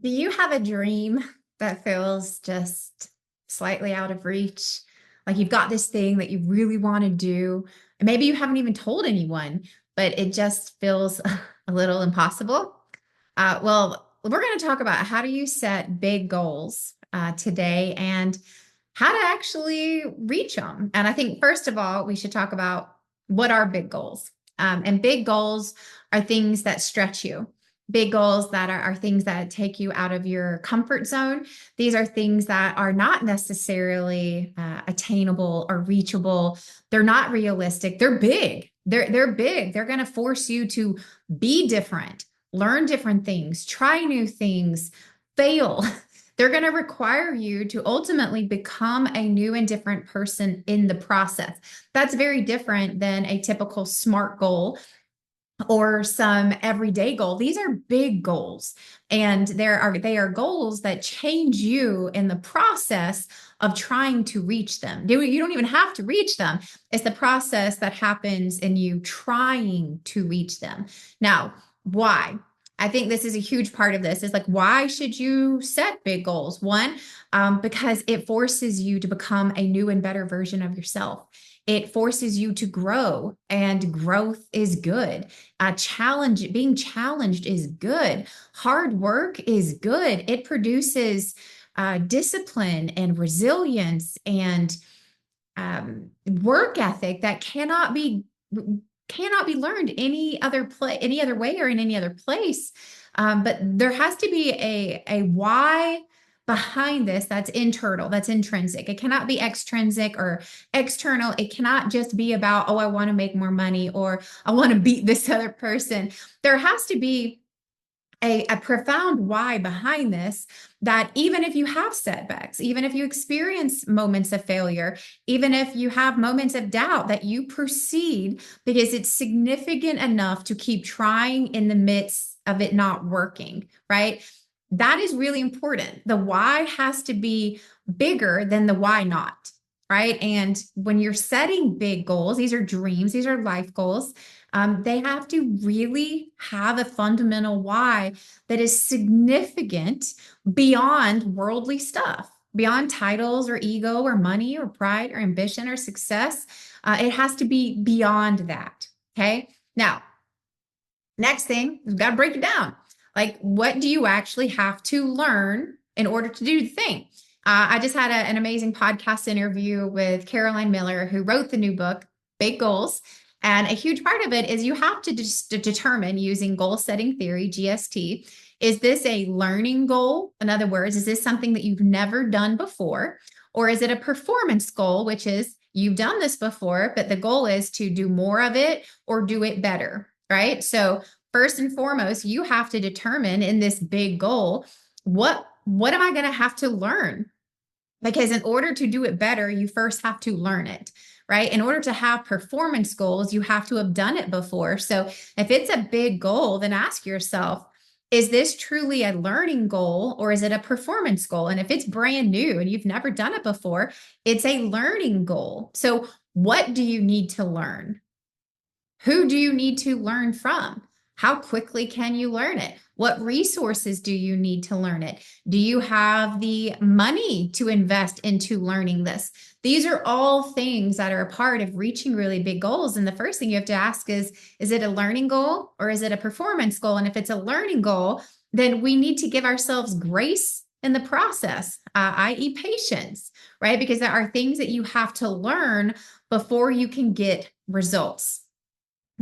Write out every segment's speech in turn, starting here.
Do you have a dream that feels just slightly out of reach? Like you've got this thing that you really want to do, and maybe you haven't even told anyone, but it just feels a little impossible. Well, we're going to talk about how do you set big goals today and how to actually reach them. And I think, first of all, we should talk about what are big goals. And big goals are things that stretch you. Big goals that are things that take you out of your comfort zone. These are things that are not necessarily attainable or reachable. They're not realistic. They're big. They're big. They're going to force you to be different, learn different things, try new things, fail. They're going to require you to ultimately become a new and different person in the process. That's very different than a typical SMART goal or some everyday goal. These are big goals, and they are goals that change you in the process of trying to reach them. You don't even have to reach them. It's the process that happens in you trying to reach them. Now, why? I think this is a huge part of this. Is like, why should you set big goals? One, because it forces you to become a new and better version of yourself. It forces you to grow, and growth is good. Being challenged is good. Hard work is good. It produces discipline and resilience and work ethic that cannot be learned any other way or in any other place. But there has to be a why behind this that's internal, that's intrinsic. It cannot be extrinsic or external. It cannot just be about, oh, I want to make more money or I want to beat this other person. There has to be a profound why behind this, that even if you have setbacks, even if you experience moments of failure, even if you have moments of doubt, that you proceed because it's significant enough to keep trying in the midst of it not working, right? That is really important. The why has to be bigger than the why not, right? And when you're setting big goals, these are dreams, these are life goals. They have to really have a fundamental why that is significant beyond worldly stuff, beyond titles or ego or money or pride or ambition or success. It has to be beyond that. Okay. Now, next thing, we've got to break it down. Like, what do you actually have to learn in order to do the thing? I just had an amazing podcast interview with Caroline Miller, who wrote the new book, Big Goals. And a huge part of it is you have to just determine, using goal setting theory, GST, is this a learning goal? In other words, is this something that you've never done before? Or is it a performance goal, which is you've done this before, but the goal is to do more of it or do it better, right? So first and foremost, you have to determine in this big goal, what am I going to have to learn? Because in order to do it better, you first have to learn it, right? In order to have performance goals, you have to have done it before. So if it's a big goal, then ask yourself, is this truly a learning goal or is it a performance goal? And if it's brand new and you've never done it before, it's a learning goal. So what do you need to learn? Who do you need to learn from? How quickly can you learn it? What resources do you need to learn it? Do you have the money to invest into learning this? These are all things that are a part of reaching really big goals. And the first thing you have to ask is it a learning goal or is it a performance goal? And if it's a learning goal, then we need to give ourselves grace in the process, i.e., patience, right? Because there are things that you have to learn before you can get results.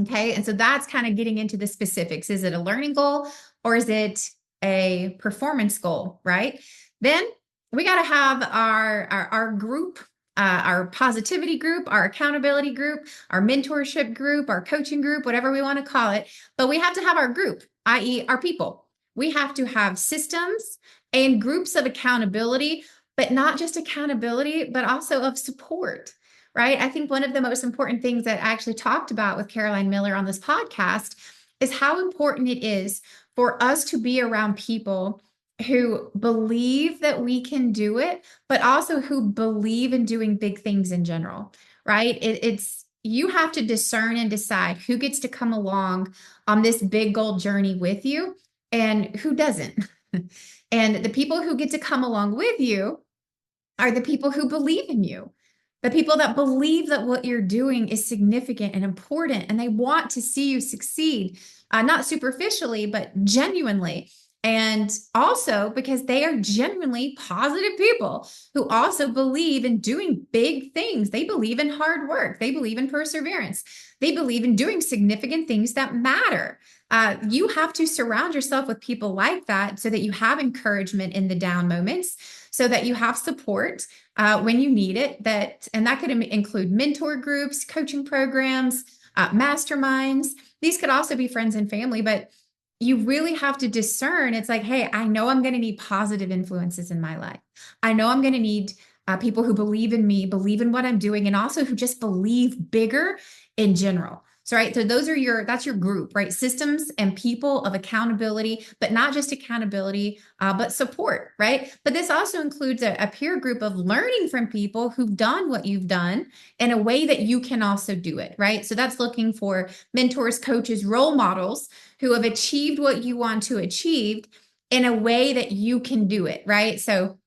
Okay. And so that's kind of getting into the specifics. Is it a learning goal or is it a performance goal? Right. Then we got to have our group, our positivity group, our accountability group, our mentorship group, our coaching group, whatever we want to call it. But we have to have our group, i.e., our people. We have to have systems and groups of accountability, but not just accountability, but also of support. Right. I think one of the most important things that I actually talked about with Caroline Miller on this podcast is how important it is for us to be around people who believe that we can do it, but also who believe in doing big things in general. Right. It's you have to discern and decide who gets to come along on this big goal journey with you and who doesn't. And the people who get to come along with you are the people who believe in you, the people that believe that what you're doing is significant and important, and they want to see you succeed, not superficially, but genuinely. And also because they are genuinely positive people who also believe in doing big things. They believe in hard work. They believe in perseverance. They believe in doing significant things that matter. You have to surround yourself with people like that so that you have encouragement in the down moments, so that you have support when you need it. And that could include mentor groups, coaching programs, masterminds. These could also be friends and family, but you really have to discern. It's like, hey, I know I'm going to need positive influences in my life. I know I'm going to need people who believe in me, believe in what I'm doing, and also who just believe bigger in general. So, right. So that's your group, right? Systems and people of accountability, but not just accountability, but support, right? But this also includes a peer group of learning from people who've done what you've done in a way that you can also do it, right? So that's looking for mentors, coaches, role models who have achieved what you want to achieve in a way that you can do it, right? So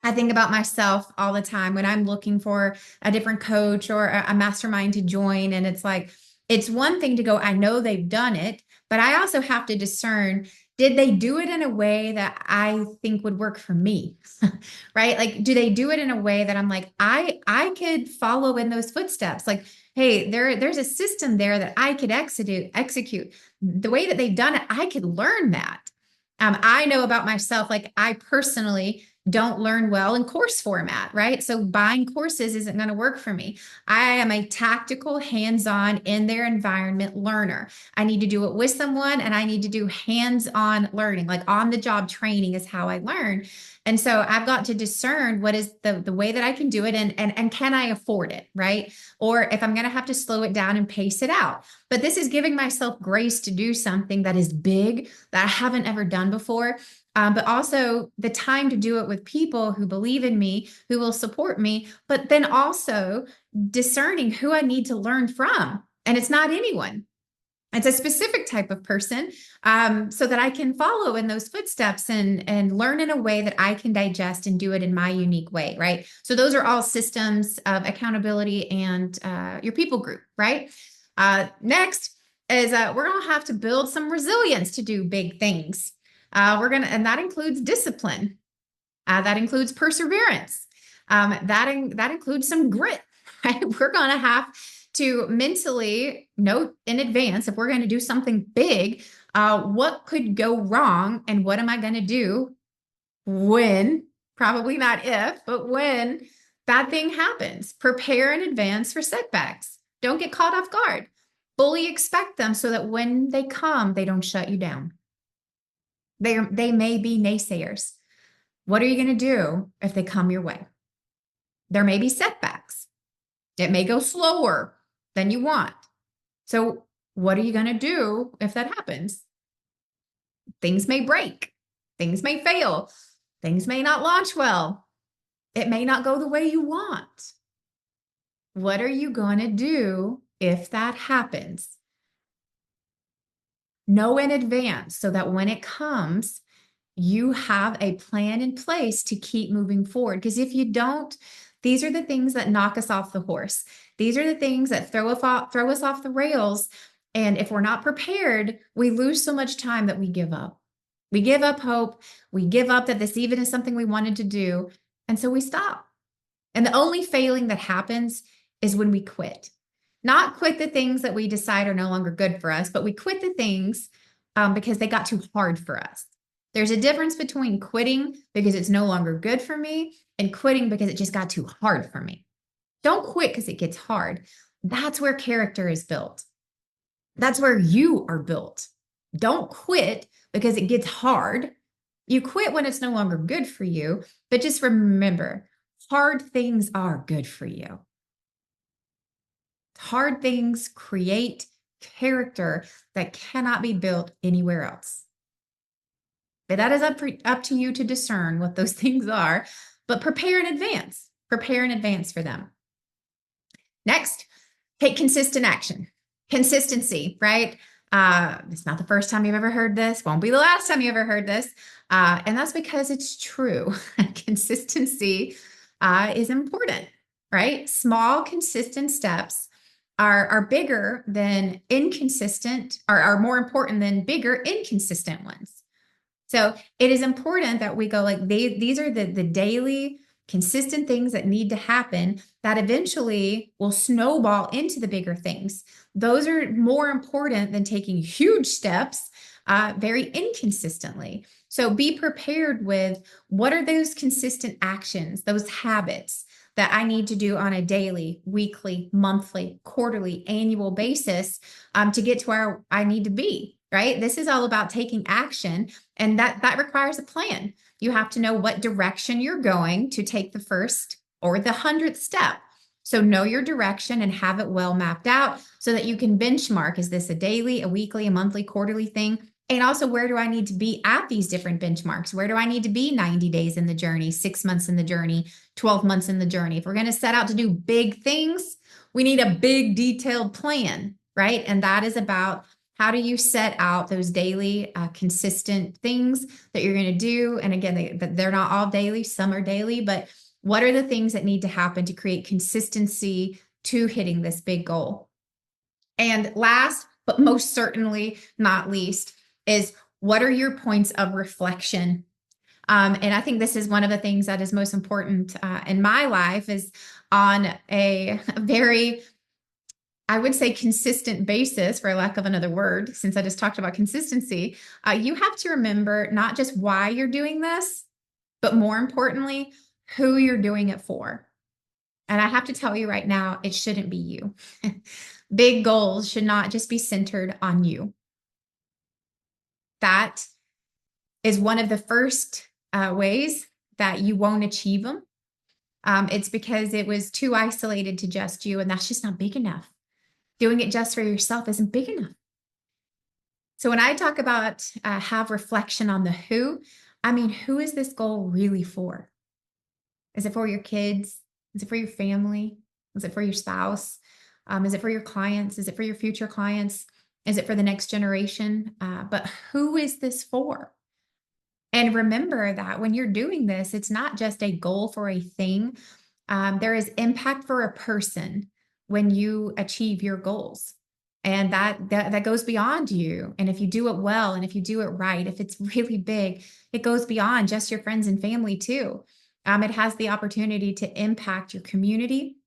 I think about myself all the time when I'm looking for a different coach or a mastermind to join. And it's like, it's one thing to go, I know they've done it, but I also have to discern, did they do it in a way that I think would work for me? Right? Like, do they do it in a way that I'm like, I could follow in those footsteps? Like, hey, there's a system there that I could execute. The way that they've done it, I could learn that. I know about myself, like I personally don't learn well in course format, right? So buying courses isn't going to work for me. I am a tactical, hands-on, in their environment learner. I need to do it with someone, and I need to do hands-on learning, like on-the-job training is how I learn. And so I've got to discern what is the way that I can do it, and can I afford it, right? Or if I'm going to have to slow it down and pace it out. But this is giving myself grace to do something that is big that I haven't ever done before. But also the time to do it with people who believe in me, who will support me, but then also discerning who I need to learn from. And it's not anyone. It's a specific type of person, so that I can follow in those footsteps and learn in a way that I can digest and do it in my unique way, right? So those are all systems of accountability and your people group, right? Next is we're going to have to build some resilience to do big things. And that includes discipline. That includes perseverance. That includes some grit, right? We're going to have to mentally note in advance, if we're going to do something big, what could go wrong and what am I going to do when, probably not if, but when bad thing happens. Prepare in advance for setbacks. Don't get caught off guard. Fully expect them so that when they come, they don't shut you down. They may be naysayers. What are you going to do if they come your way? There may be setbacks. It may go slower than you want. So what are you going to do if that happens? Things may break. Things may fail. Things may not launch well. It may not go the way you want. What are you going to do if that happens? Know in advance so that when it comes, you have a plan in place to keep moving forward. Because if you don't, these are the things that knock us off the horse. These are the things that throw us off the rails. And if we're not prepared, we lose so much time that we give up. We give up hope. We give up that this even is something we wanted to do. And so we stop. And the only failing that happens is when we quit. Not quit the things that we decide are no longer good for us, but we quit the things because they got too hard for us. There's a difference between quitting because it's no longer good for me and quitting because it just got too hard for me. Don't quit because it gets hard. That's where character is built. That's where you are built. Don't quit because it gets hard. You quit when it's no longer good for you, but just remember, hard things are good for you. Hard things create character that cannot be built anywhere else. But that is up to you to discern what those things are, but prepare in advance. Prepare in advance for them. Next, take consistent action. Consistency, right? It's not the first time you've ever heard this, won't be the last time you ever heard this. And that's because it's true. Consistency is important, right? Small, consistent steps are bigger than inconsistent, are more important than bigger, inconsistent ones. So it is important that we go like these are the daily consistent things that need to happen that eventually will snowball into the bigger things. Those are more important than taking huge steps very inconsistently. So be prepared with what are those consistent actions, those habits that I need to do on a daily, weekly, monthly, quarterly, annual basis to get to where I need to be. Right? This is all about taking action, and that requires a plan. You have to know what direction you're going to take the first or the 100th step. So know your direction and have it well mapped out so that you can benchmark. Is this a daily, a weekly, a monthly, quarterly thing? And also, where do I need to be at these different benchmarks? Where do I need to be 90 days in the journey, 6 months in the journey, 12 months in the journey? If we're going to set out to do big things, we need a big detailed plan, right? And that is about how do you set out those daily, consistent things that you're going to do? And again, they're not all daily, some are daily, but what are the things that need to happen to create consistency to hitting this big goal? And last, but most certainly not least, is what are your points of reflection? And I think this is one of the things that is most important in my life is on a very, I would say, consistent basis, for lack of another word, since I just talked about consistency. You have to remember not just why you're doing this, but more importantly, who you're doing it for. And I have to tell you right now, it shouldn't be you. Big goals should not just be centered on you. That is one of the first ways that you won't achieve them. It's because it was too isolated to just you, and that's just not big enough. Doing it just for yourself isn't big enough. So when I talk about have reflection on the who, I mean, who is this goal really for? Is it for your kids? Is it for your family? Is it for your spouse? Is it for your clients? Is it for your future clients? Is it for the next generation? But who is this for? And remember that when you're doing this, it's not just a goal for a thing. There is impact for a person when you achieve your goals. And that goes beyond you. And if you do it well, and if you do it right, if it's really big, it goes beyond just your friends and family too. It has the opportunity to impact your community.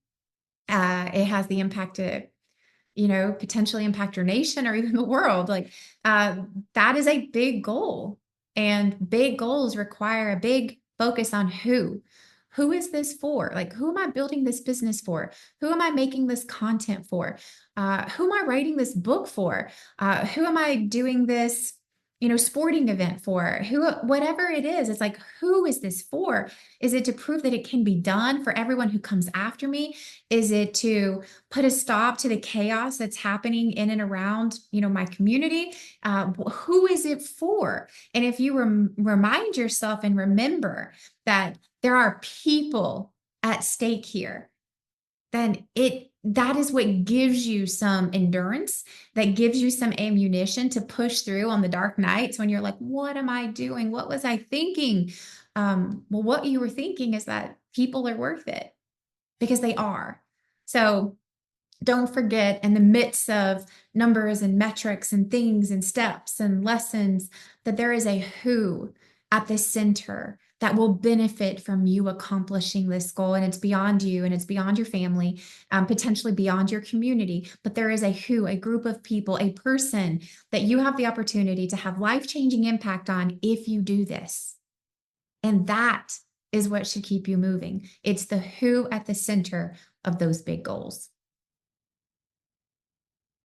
It has the impact to, potentially impact your nation or even the world. Like that is a big goal. And big goals require a big focus on who. Who is this for? Like, who am I building this business for? Who am I making this content for? Who am I writing this book for? Who am I doing this, sporting event for? Whatever it is, it's like, who is this for? Is it to prove that it can be done for everyone who comes after me? Is it to put a stop to the chaos that's happening in and around, my community? Who is it for? And if you remind yourself and remember that there are people at stake here, then that is what gives you some endurance, that gives you some ammunition to push through on the dark nights when you're like, what am I doing? What was I thinking? Well, what you were thinking is that people are worth it, because they are. So don't forget, in the midst of numbers and metrics and things and steps and lessons, that there is a who at the center that will benefit from you accomplishing this goal. And it's beyond you, and it's beyond your family, potentially beyond your community. But there is a who, a group of people, a person that you have the opportunity to have life-changing impact on if you do this. And that is what should keep you moving. It's the who at the center of those big goals.